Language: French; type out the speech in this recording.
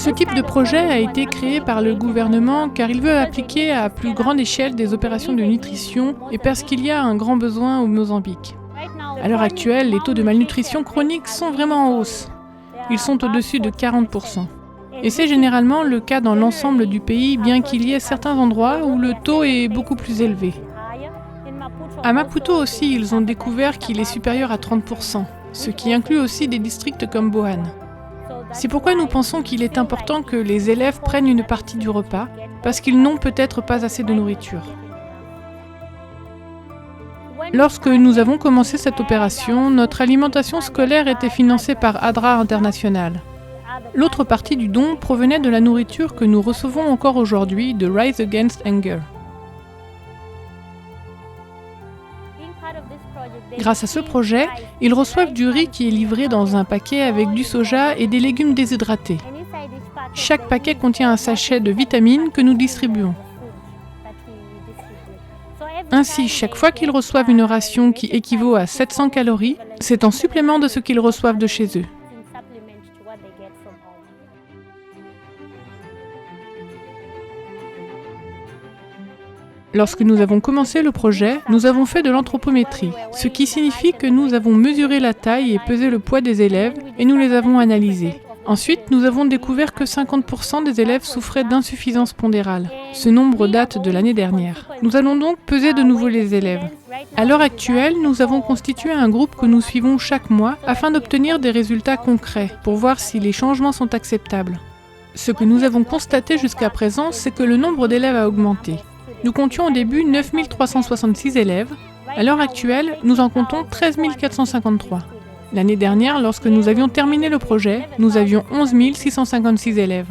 Ce type de projet a été créé par le gouvernement car il veut appliquer à plus grande échelle des opérations de nutrition et parce qu'il y a un grand besoin au Mozambique. À l'heure actuelle, les taux de malnutrition chronique sont vraiment en hausse. Ils sont au-dessus de 40%. Et c'est généralement le cas dans l'ensemble du pays, bien qu'il y ait certains endroits où le taux est beaucoup plus élevé. À Maputo aussi, ils ont découvert qu'il est supérieur à 30%, ce qui inclut aussi des districts comme Bohan. C'est pourquoi nous pensons qu'il est important que les élèves prennent une partie du repas, parce qu'ils n'ont peut-être pas assez de nourriture. Lorsque nous avons commencé cette opération, notre alimentation scolaire était financée par ADRA International. L'autre partie du don provenait de la nourriture que nous recevons encore aujourd'hui de Rise Against Hunger. Grâce à ce projet, ils reçoivent du riz qui est livré dans un paquet avec du soja et des légumes déshydratés. Chaque paquet contient un sachet de vitamines que nous distribuons. Ainsi, chaque fois qu'ils reçoivent une ration qui équivaut à 700 calories, c'est en supplément de ce qu'ils reçoivent de chez eux. Lorsque nous avons commencé le projet, nous avons fait de l'anthropométrie, ce qui signifie que nous avons mesuré la taille et pesé le poids des élèves et nous les avons analysés. Ensuite, nous avons découvert que 50% des élèves souffraient d'insuffisance pondérale. Ce nombre date de l'année dernière. Nous allons donc peser de nouveau les élèves. À l'heure actuelle, nous avons constitué un groupe que nous suivons chaque mois afin d'obtenir des résultats concrets pour voir si les changements sont acceptables. Ce que nous avons constaté jusqu'à présent, c'est que le nombre d'élèves a augmenté. Nous comptions au début 9 366 élèves. À l'heure actuelle, nous en comptons 13 453. L'année dernière, lorsque nous avions terminé le projet, nous avions 11 656 élèves.